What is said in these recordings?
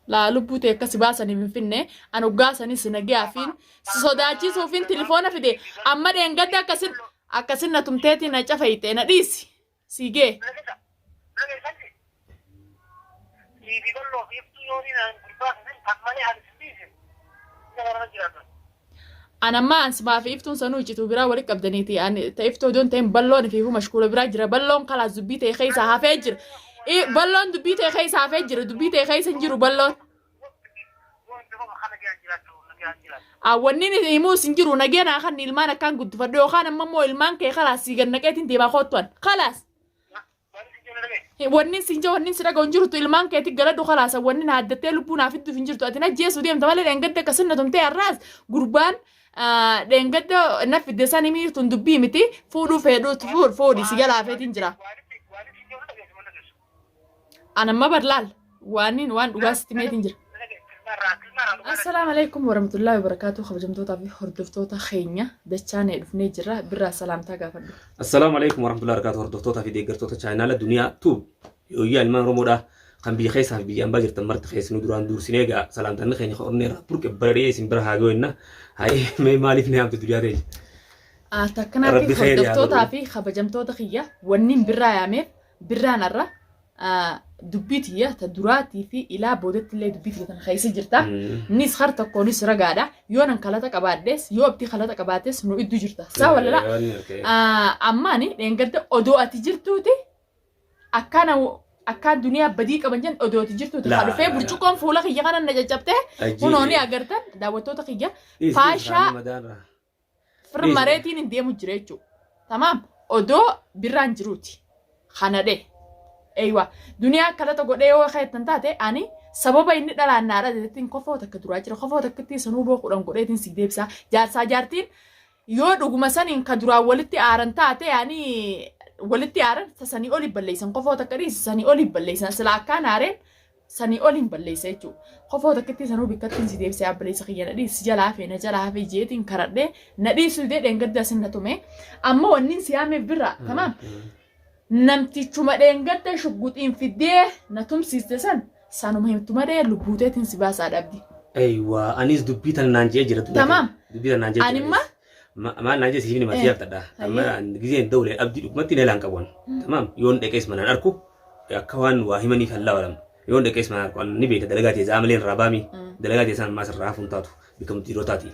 لا لبوتي كسباسني من فيني أنا وقاسني سنجي فين صداقتي سوفين تليفونه في دي أما ده إنقطع كسرنا تمتتي نجفايتي نديسي سيجي أنا ما أنسمع في إفتون سنوجي تبرا ورك أبدنيتي يعني تفتو دون تيم بالون فيه مشكلة براجر بالون قلا زبيته خيسة هفجر إيه بالون دبيته خيسة هفجر دبيته خيسة نجرو بالون أولني يمو سنجرو نجينا أخن إلمان كان قد فدو خان ممو إلمان كي خلاص يجن نكيت انتي ما خطوان خلاص ونين سنجو ونين سرقة ونجرو تو إلمان كي تقلدو خلاص ونين هادتي لبونا فيدو فنجرتو أتنا جيسو ديم تمالي لأنقدة كسنة تمتي الراس قربان لأنقدة نفي دساني مير تندبي متي فودو فيدو تفور فودي سيجالا فيتين جرا أنا ما برلال وانين وان واستميتين جرا السلام عليكم ورحمة الله وبركاته خبجمتوتا في هردفتوتا خينيا دچانه دفني جرا برا سلامتا غافدو السلام عليكم ورحمة الله وبركاته هردفتوتا في ديغرتوتا channel الدنيا توب يويا المان رومودا كان بي خيسا بي امبا جرت مرت خيس ندوران دور سينيغا سلامتا نخيني خورنيرا بورك بريي سين برا هاغوينا هاي مي مالف نيام تدريا ريج تكنا في هردفتوتا في خبجمتوتا خيا ونين برا يامي برا نرا دبيتي تدراتي في إلى بودت اللي دبيتي تنخيس جرتا نيس خرطة كونيس رجادا يونا كلاتك أبادس يو أبتي خلاتك أبادس نو إدو جرتا سا ولا لا أماني لأن قد أدو أتجرتوتي أكان دنيا بديك أبنجن أدو أتجرتوتي خلو في برجوكم فولا خيا كان نجابته ونوني أجرتا داوتو تخيا فاشا فرماريتي ندي مجريتشو تمام أدو برانجروتي خانده أيوة دنيا كلا تقول إيه وخيت نتاته أني سبب إني دلنا نارا دتين كفوتك كدراجر كفوتك كتير سنوبو قرن قريت إن سيدي بسا جار ساجارتين يود وجمسان إن كدرا ولتي أرن تاته أني ولتي أرن سني أولي بليسن كفوتك كريس سني أولي بليسن سلاكان أرن سني أولي بليسه جو كفوتك كتير سنوبي كتير سيدي بسا بليس خير ندي سجلا في جيتين كرده ندي سودة دينغد دسنا تومه أما ونين سيامي برا تمام نمتي تما دينغت شغوتين في دي نتوم سيستسن سانو مهم تما دي لبوتين سباس أدبدي أيوة أنيس دبيتنا نانجي جرت تمام دبيتنا نانجي أني ما نانجي سيفني ما فيها تدا أما جزين دولة أبدي ما تيني لانكوان تمام يون دكيس منان أركو كوان واهمني في الله ولم يون دكيس منان كوان نبي كدلقاتي زاملين ربامي دلقاتي سان ماسر رافون تاتو بكم تيروتاتي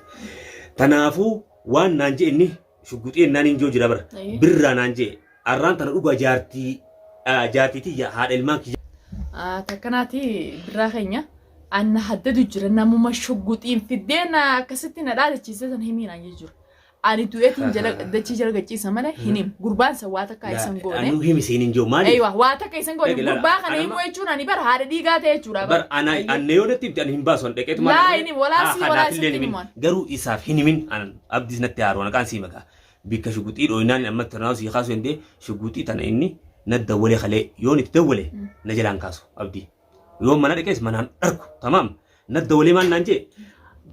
تنافو وان نانجي إني شغوتين نانين جو جرابر برا نانجي أران تنرجع جارتي يا هذا الماك تكناتي براخينيا أن حددوا جرنا ممشوقين في الدين كستنا لا تجيزة همين عن يجور أنا تويتين جل دتيجر قتيس ماله هنيم قربان سواتك كايسن قونه أنا هم سينين جو مالي أيوة واتك كايسن قونه قربان أنا هم يجون أنا بر هذا دي قاته يجورا بر أنا نيوده تبي أنا هم باسون دكتور لا إني ولا سينين قرو إساف هنيمين أنا أبدي نتيار وأنا كان سيمكا بيك شغوتي رويناني أما تناوسي خاصو عندي شغوتي تنا إني ندولي خلي يوني تدولي نجلان كاسو أبدي يوم ما نركز ما نركو تمام ندولي ما ننجي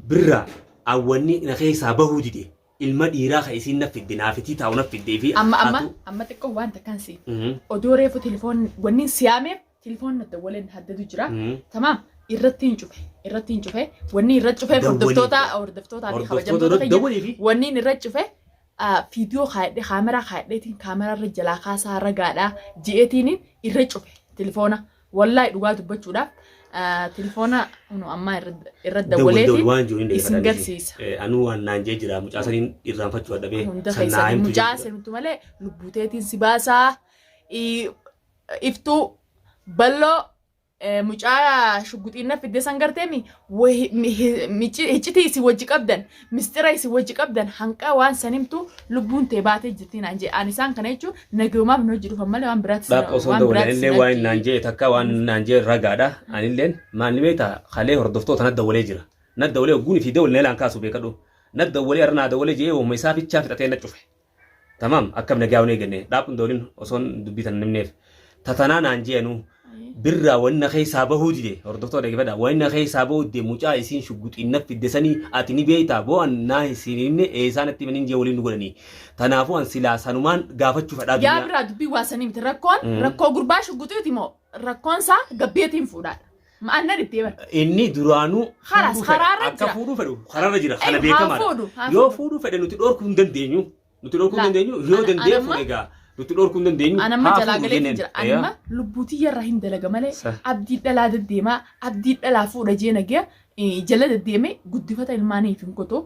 برا أولني نخي سابه جدي المديرة خايسين نفي الدنافتي تاو نفي الدفي أما تكو وانت كانسي أدوري في تليفون ونين سيامي تليفون ندولي نحددو جرا تمام الرتين شوفه ونين الرت شوفه فردفتوتا أو ردفتوتا اللي خبجمتوتا ونين الرت شوفه فيديو خايد كاميرا خايدتين كاميرا رجلا خاصة رجالا جيتينين يرجعوه تلفونه والله دوغا دبچودا تلفونه انو اما يرد دولتي يسنغرسيس انو نانجي جرا مجاسرين يران فچو دبه سنايم مجاسر متمله لبوتيتين سباسا افتو بلو مجا شغوتينا في دسانغرتمي هيجتي سي وجي قبدن مستري سي وجي قبدن حنقا وان سنمتو لبون تباتي جتين انجي انسان كنيچو نغوما بنوجرو فمله وان برات وان برات اللي وان نانجي تكا وان نانجي رغادا انيلن مانيميتا خليه هردفتو تندولي جرا ندولي غوني في دول نيلان كاسو بيكدو ندولي ارنا دولي جي وميسافي تشافي تاتين نچوف تمام اكم نغاوني غني دابن دولين وسون دبيتن نمنيف تتانا نانجي انو birra wanna keessa bahuu dide hordoftoota dhaggeeffadha wanna keessa bahuu dide mucaa isiin shugguxiin naffidesanii ati ni beeyta bo'an naa isiinne eesaanatti manin jee waliin godhanii tanaafu an silaa sanumaan gaafachuu fadhaa yaa birraa dubbii waasanii miti rakkoo gurbaa shugguxiiti moo rakkoon isaa gabbeetiin fuudhaadha ma'anna dhibdee inni duraanuu akka fuudhuu fedhu karaarra jira kana beekamaadha yoo fuudhuu fedhe nuti dhorkuu hin dandeenyu yoo dandeefu egaa nuti dhorkuu hin dandeenyu anamma jalaa galee jira anamma lubbuutii yarra hin dalaga malee abdii dhalaa deddeemaa abdii dhalaa fuudha jee nagee jala deddeeme guddifata ilmaaniif hin qoto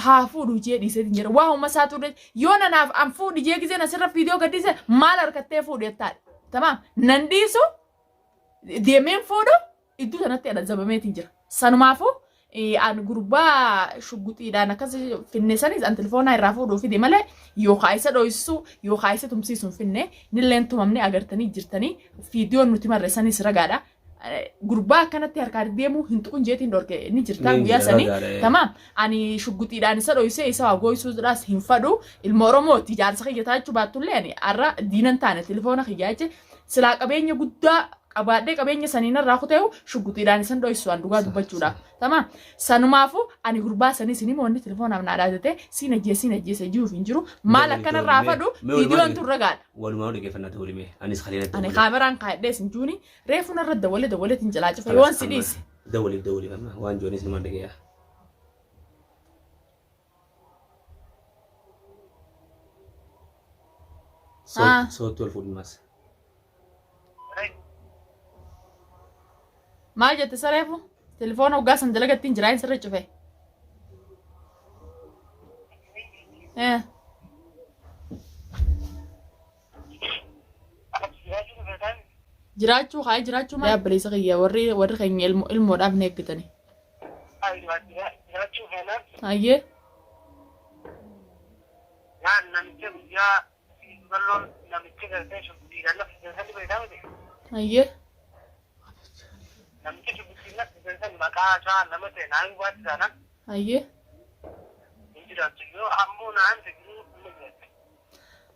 haa fuudhu jee dhiisee jira waa humna isaa ture yoo nanaaf an fuudhi jee gisee nasirra viidiyoo gadhiise maal harkattee fuudhe taadha tamaam nan dhiisu deemeen fuudhu iddoo sanatti adazzabameetiin jira sanumaafuu an gurbaa shugguxiidhaan akkas finneessanis an telefoonaa irraa fuudhuu fide malee yookaan isa dho'isuu yookaan isa tumsiisuun finne nilleen tumamne agartanii jirtanii viidiyoon nuti marreessanis ragaadha. Gurbaa akkanatti harkaa deemuu hin tuqun jeetiin dhorke ni jirta guyyaa sanii tamaam ani shugguxiidhaan isa dho'isee isa waa gooyisuudhaas hin fadhu ilma Oromooti ijaarsa kiyyataa jechuu baattullee ani har'a diinan taane telefoona kiyyaa jeche silaa qabeenya guddaa qabaadhee qabeenya saniin irraa kuteewu shugguxiidhaan isan dho'isu an dhugaa dubbachuudhaaf tamaam sanumaafu ani gurbaa sanii sinii moonni telefoonaaf naa dhaadate siin ajjeese jiruuf hin jiru maal akkanarraa fadhu viidiyoon tun ragaadha. Walumaa dhaggeeffannaa ta'uu limee anis khaliinatti ani kaameraan kaa'edhee sin juuni reefu narra dawwalee tin jalaa cufa yoon si dhiise. Dawwaliif amma waan joonis numa dhageeyaa. Soottu ol fuudhimaas. Maal jette sareefu telefoona hoggaa san dalagatti hin jiraan sirra cufe. Jiraachuu haa jiraachuu maal yaabbalisa kiyya warri keenya ilmoodhaaf ni eeggatani. Hayyee. Hayyee. Namni shugguxiin bineelda maqaa isaa nama ta'e naan waan isaana. Hayyee. Injiraatu yoo ammoo naan ta'e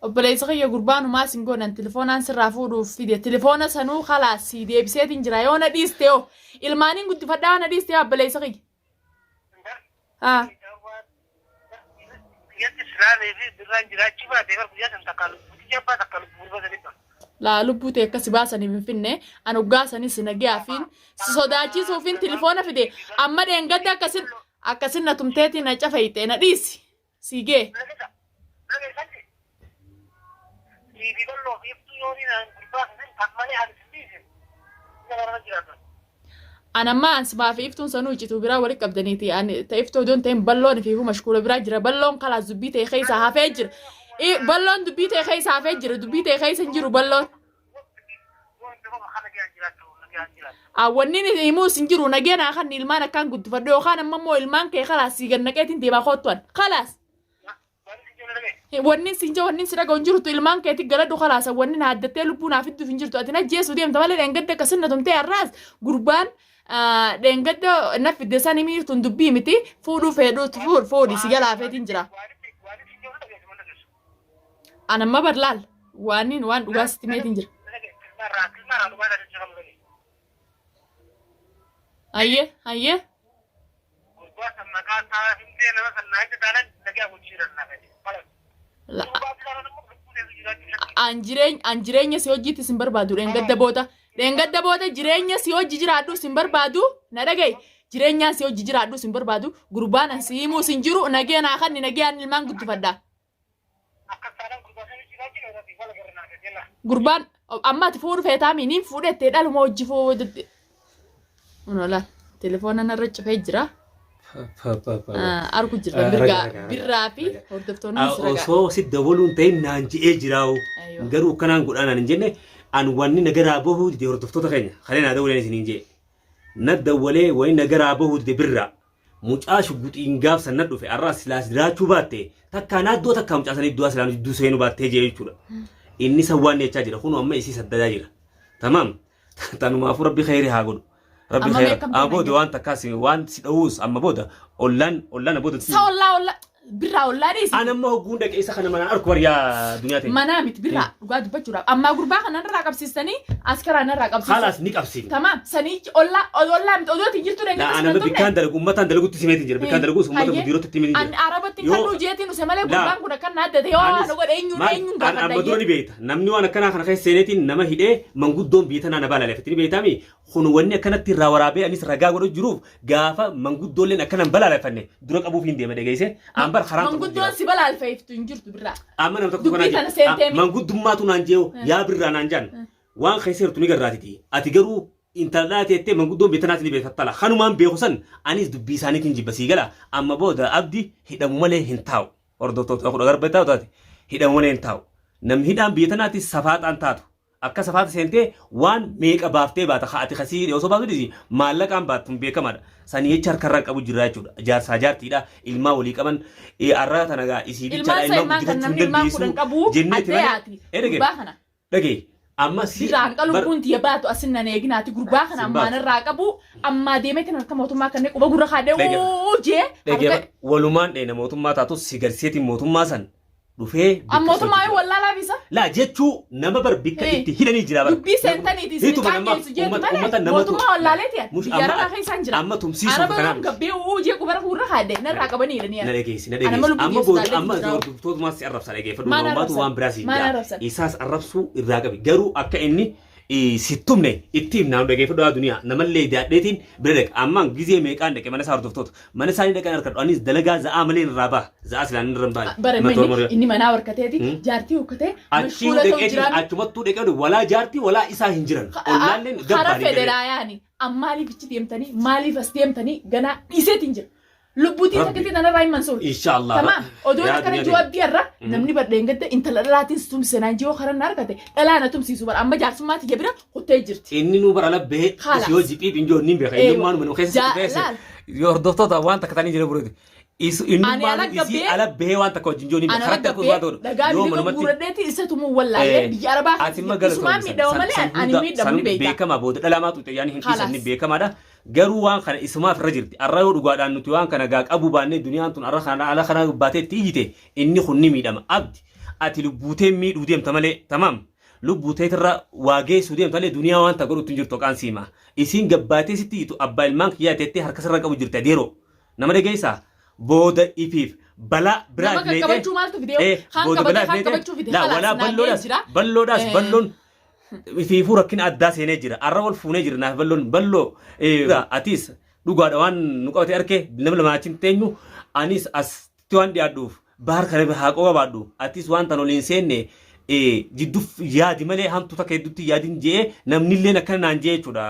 obboleessa kiyya gurbaanumaa sin goonan telefoonaan sirraa fuudhuuf fide telefoona sanuu khalaas si deebiseetiin jira yoo na dhiiste yoo ilmaaniin guddifadhaa na dhiiste obboleessa kiyya. Haa. Biyyaatti Islaamii fi birraan jiraachuu baatee bara guyyaa san takka lubbuutti jabbaa takka lubbuu godhaniidha. La lubbuu ta'e akkasi baasanii hin finne an hoggaa sanis nagayaafiin si sodaachisuufiin telefoona fide amma dheengadda akkasin na tumteetiin na cafayte na dhiisi siigee. Anamma ansimaaf iftuun sanuu icituu biraa walitti qabdaniiti ta'iftuu odoon ta'in balloon fi mashkuula biraa jira balloon kalaas dubbii ta'e keessaa hafee jira. Balloon dubbii ta'e keessa hafee jira dubbii ta'e keessa hin jiru balloon. Wanni himuus hin jiru nageenya kan ilmaan akkaan guddifadhu yookaan ammoo ilmaan kee khalaas siigan naqeetiin deemaa kootuan khalaas. Wanni si dhaga hin jirtu ilmaan keetti galadhu khalaas wanni na addattee lubbuu naaf idduuf hin jirtu ati na jeesu deemta malee dheengadda akkasin na tumtee har'aas gurbaan dheengadda na fidde san himiirtuun dubbii miti fuudhuu fedhuutu fuudhi si jalaafeetiin jira. Anamma barlaal waan dhugaa sitti meetiin jira. Hayyee. An jireenya si hojiitti sin barbaadu dheengadda boota jireenya si hojii jiraadhu sin barbaadu na dhagaye jireenyaan si hojii jiraadhu sin barbaadu gurbaan an si himuu sin jiru nageenya kan nageyaan ilmaan guddifadhaa. Gurbaan amma ati fuudhu feetaa miiniin fuudhettee dhaluma hojii fuudhutti. Unola telefoona narra cufee jira. Argu jira birraa fi hordoftoonni sirraa. Osoo si dabaluun ta'in naan ji'ee jiraawu garuu kanaan godhaan hin jenne an wanni nagaraa bahuu dide hordoftoota keenya kalee naa dawaleen isiniin jee na dawalee wayi nagaraa bahuu dide birraa mucaa shugguxiin gaafsan na dhufe arraas silaas jiraachuu baatte takkaa naaddoo takkaa mucaa sanii du'a silaan jidduu seenuu baattee jee jechuudha. Inni sawwaan jechaa jira kun amma isii saddadaa jira. Tamam tanumaafuu rabbi khayri haa godhu. Rabbi khayri. Amma booda waan takkaas waan si dhawuus amma booda ollaan booda. Sa olla birraa ollaadhiis. Ana amma hogguun dhaqee isa kana manaan arku bariyaa duniyaa ta'e. Manaa miti birraa dhugaa dubbachuudhaaf amma gurbaa kana irraa qabsiistanii askaraan irraa qabsiisan. Halas ni qabsiifna. Tamaam sanii ollaa miti odootiin jirtu dhaqee. Ana bikkaan dalagu uummataan dalaguutti simeetiin jira bikkaan dalagu uummata guddiirootti himeetiin jira. Ani arabatti kan nu jeetiin use malee gurbaan kun akka naaddate yoo waan godhe eenyuun gaafa amma dura ni beekta namni waan akkanaa kana keessa seeneetiin nama hidhee manguddoon biyya tanaa na balaaleffatti ni beektaami kun wanni akkanatti irraa waraabee anis ragaa godhu jiruuf gaafa manguddoolleen akkanaan balaaleffanne dura qabuuf hin deeme dhageesse ambar haraan manguddoon si balaalfeeftu hin jirtu birraa amma nama tokko kana manguddummaatu naan jeeyo yaa birraa naan jaan waan keesseertu ni garraatiti ati garuu intala teettee manguddoon beetanaati ni beekattala kanumaan beeku san anis dubbii isaaniitiin jibbasii gala amma booda abdi hidhamu malee hin taa'u hordoftoota kudha garbataa taate hidhamu malee hin taa'u namni hidhaan beetanaati safaaxaan taatu akka safaata seentee waan meeqa baaftee baata ati kasii osoo baaftu dhisi maallaqaan baattuun beekamaadha sanii jecha harkarraa qabu jira jechuudha jaarsaa jaartiidha ilmaa walii qaban arraa tanagaa isii bichaadha ilmaa guddifachuu dandeessu jenneeti dhagee amma si biraan qalbuun tiya baatu asinna neeginaati gurbaa kana ammaan irraa qabu amma deemeetiin harka mootummaa kanneen quba gurra kaadhee jee walumaan dheena mootummaa taatus si garseetiin mootummaa san dhufee mootummaa yoo wallaalaa bisa laa jechuu nama bar bikka itti hidhanii jira bar dubbii seentaniiti si qaangeessu jeetu malee mootummaa wallaaleetiyan biyyaara lafa isaan jira amma tumsiisuuf kanaan gabbee jee quba gurra kaadhee narraa qabanii jedhanii na dhageessi amma booda amma hordoftoota si arrabsa dhageeffadhu uummatu waan biraas hin jaa isaas arrabsuu irraa qabi garuu akka inni sittumne ittiin naannoo dhageeffadhu duniyaa namallee daadheetiin bira dhaqa amma gizee meeqaan dhaqe mana isaa hordoftoota mana isaanii dhaqan harkadhu anis dalagaa za'aa malee irraa ba'a za'aa silaan irra hin baane inni manaa warkateeti jaartii hukkatee achumattuu dhaqee walaa jaartii walaa isaa hin jiran ollaalleen hara federaayaani ammaaliif ichi deemtanii maaliif as deemtanii ganaa dhiiseetiin jira lubbuutii takkitti nanarraa hin mansuur inshallah tamam odoo akkana jawaabbii irra namni badheen gadda intala dhalaatiin tumsinaan jiru karan argate dhalaana tumsiisu bara amma jaarsummaati jabira kuttee jirti inni nu bara labbee yoo jiphii binjoo niin beeka inni maanu manu keessa keessa yoo hordoftoota waan takka tanii jira bureeti inni maanu isi alabbee waan takka wajjin joo niin beeka karakter kun waa ta'udha yoo manumatti guraddeeti isa tumuu wallaalee biyya arabaa isumaan miidhawa malee ani miidhamu beeka beekama booda dhalamaatu yaani hin qisanni beekamaadha garuu waan kana isumaaf irra jirti arra yoo dhugaadhaan nuti waan kana gaa qabu baannee duniyaan tun arra kana ala kana baatee tiiyite inni kun ni miidhama abdi ati lubbuutee miidhuu deemta malee tamam lubbuutee irra waageessuu deemta malee duniyaa waan ta'u godhutti hin jirtu qaan siima isiin gabbaatee sitti hiitu abbaa ilmaan kiyyaa teettee harka sirra qabu jirta deeroo nama dhageessaa booda ifiif balaa biraa booda balaa fileetee walaa balloodhaas balloon fiifuu rakkina addaa seenee jira arra wal fuunee jira naaf balloo atis dhugaadha waan nu qabate arke nama lamaachiin teenyu anis as waan dhiyaadhuuf bahar kana haa qoba baadhu atis waan tan oliin seenne jidduuf yaadi malee hamtu takka hedduutti yaadin jee namnillee akkana naan jee jechuudha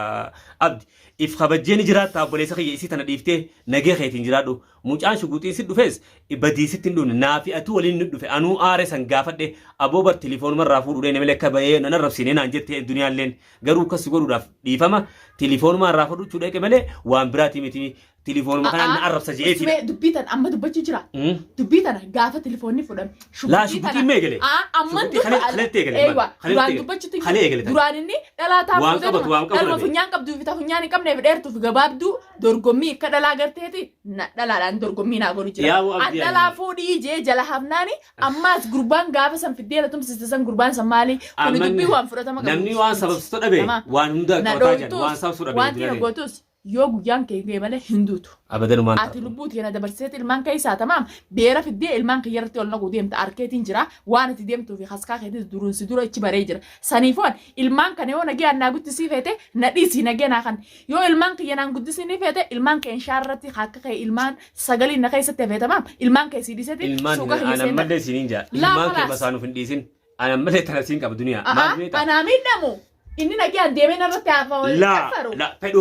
abdi if kabajjeeni jiraata obboleessa kiyya isii tana dhiiftee nagee keetiin jiraadhu mucaan shuguxiin si dhufees badiisitti hin dhufne naafi atu waliin dhufe anuu aare san gaafadhe aboobar telefoonuma irraa fuudhee namni akka bahee nan arrabsine naan jette duniyaalleen garuu akkas godhuudhaaf dhiifama telefoonuma irraa fuudhuu dheeke malee waan biraati miti telefoonuma kanaan na arrabsa jeeti dubbii tan amma dubbachuu jira dubbii tana gaafa telefoonni fudhame shuguxiin meegale amma kaleetti eegale duraan dubbachuutti duraan inni dhalaataa fuudhee funyaan qabduu fi funyaan hin qabneef dheertuu fi gabaabduu dorgommii akka dhalaa garteeti dhalaadhaan dorgommii naa godhu jira dhalaa fuudhii jee jala hafnaani ammaas gurbaan gaafa san fiddee na tumsiste san gurbaan san maali kun dubbii waan fudhatama qabu namni waan sababsitu dhabe waan hunda qabataa jiran waan sababsitu dhabe waan tina gootus yoo guyyaan kee malee hinduutu abadan ati lubbuuti kana dabarseeti ilmaan keessaa tamaam beera fiddee ilmaan kiyyarratti ol naquu deemta arkeetiin jira waan ati deemtuu fi haskaa keetis duruunsi dura ichi baree jira saniifoon ilmaan kana yoo nagee annaa guddisii feete nadhiisii nagee naa kan yoo ilmaan kiyya naan guddisii ni feete ilmaan kee shaarratti akka kee ilmaan sagaliin na keessatti hafee tamaam ilmaan kee sii dhiiseeti suuqa hiiseen anammallee siin jaa ilmaan kee basaanuuf hin dhiisin anammallee tana siin qaba duniyaa anaa miidhamu inni nagee deemee narratti haafaa la fedhu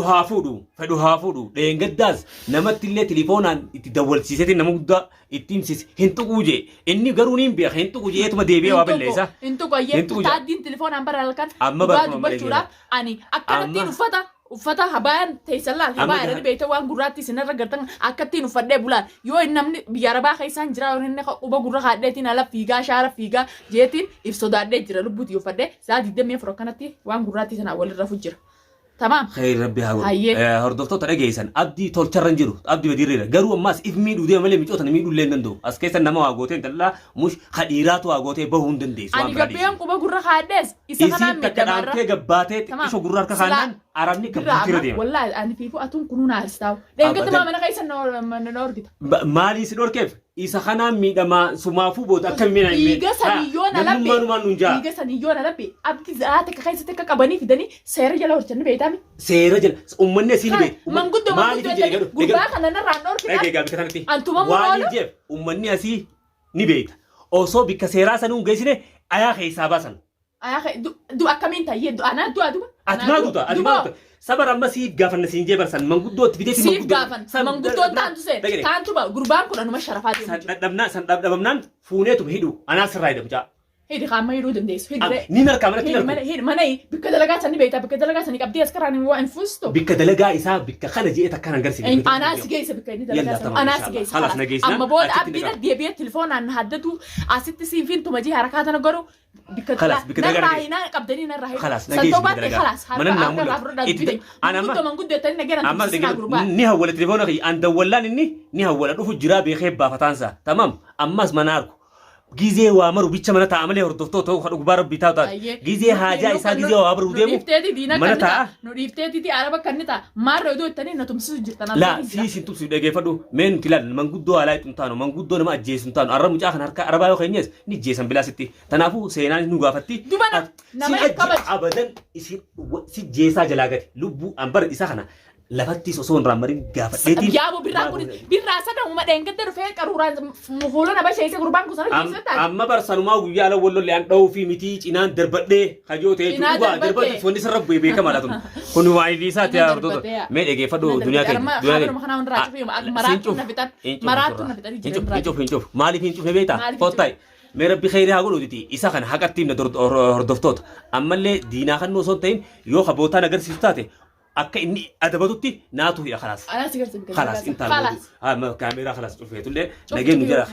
haa fuudhu dheengaddaas namatti illee telefoonaan itti dawwalchiiseeti nama guddaa itti himsis hin tuquu jee inni garuu niin beeka hin tuquu jeetuma deebi'ee waa balleessa hin tuqayyee taaddiin telefoonaan bara halkan dhugaa dubbachuudhaaf ani akkanattiin uffata habaayaan teessallaan habaayaan irra beekte waan gurraatti isinirra gartan akkattiin uffadhee bulaan yoo namni biyya arabaa keessaan jira yoo inni quba gurra haadheetiin ala fiigaa shaara fiigaa jeetiin if sodaadhee jira lubbuutii uffadhee saa 24 akkanatti waan gurraatti sana walirra fujjira. تمام خير ربي هاول هردفتو ترجيسن أبدي تولترن جرو أبدي بديريرا جرو ماس إفميدو دي ملي ميجو تنميدو لندو أسكيسن نما واغوتين تلا مش خديراتو واغوتي بهوندن دي أنا قبيان كوبا قرر خادس إسا تكدان كي قباتي إيشو قرر كخانان عربني كبير دي والله أنا فيفو أتون كنون عرستاو لأن قد ما أنا قيسن نور كده مالي سنور كيف إسا خانان ميدا ما سمافو بودا كمينا إيجا سنيونا لبي إيجا سنيونا لبي أبكي زاتك خيستك كباني في دني سير جلا ورتن بيتامي سير جلا أمني سيني بيت من قد ما قد قربا خلنا نور كده أنتم واني جيف أمني أسي نبيت أوصو بك سيرا سنون جيسني أيا خيسابا سن أيا خي دو أكمين تايي دو أنا دو أتما sabar amma siif gaafanna siin jee barsan manguddootti fidee siif gaafan manguddoo taantu se taantu ba gurbaan kun anuma sharafaati san dhabnaan fuuneetu hidhu anaa sirraa hidha mucaa hidhi qaama hidhuu dandeessu hidhire ni narkaa mana hidhi mana bikka dalagaa sani beektaa bikka dalagaa sani qabdee as karaan waa hin fuusto bikka dalagaa isaa bikka kana jee takkaan agarsiise anaa si geessa bikka inni dalagaa sani anaa si geessa amma booda abbiina deebi'ee telefoonaan haddatu asitti siinfiin tumajii harakaatana godhu خلاص بك دلقة هنا قبضني نرى خلاص نجيس خلاص من النامول أنا ما من قد تاني نجينا أما نيه ولا تليفون أخي أنت ولا نيه ولا روح الجراب يخيب بافتانسا تمام أما زمانارك جيزي وامر بيتش من تعامله وردفتو تو خد أخبار بيتاوتا جيزي حاجة إسا جيزي وامر وديمو نريفتي دينا كنتا نريفتي دي عربة كنتا مارو دو تاني نتمسو جتنا لا سيسين تو سيد أجي فدو من كلاد من قدو على تنتانو من قدو نما جيسون تانو أرم مجا خن هركا أربعة وخينيس نجيسن بلا ستي تنافو سينان نوغافتي دوبنا نما يكبر أبدا يصير سجيسا جلاغتي لبو أمبر إسا خنا لفتي سوسون رامرين غافت ديتي يا ابو بيراسا دمو دنگد رفه قرورا مفولنا باشي سي قربان كسر جيستا اما برسنما ويا لا ولو لان دو في ميتي چينان دربدي خجوتي جوبا دربدي فوني سرب بي كمالاتون كون وايدي سات يا ردو مي دغه فدو دنيا كاي دنيا مخنا ون راچ في مراتو نفتا انشوف مالي فين شوف بيتا فوتاي ميرا بخير هاغلو ديتي اسا خن حقتيم ندرد هردفتوت اما اللي دينا خن نوسونتين يو خبوتا نغر سيستاتي أكا إني أدبتوتي ناتو يا خلاص أنا سيجرت خلاص انت خلاص كاميرا خلاص شوفي تقول لي نجي نجرا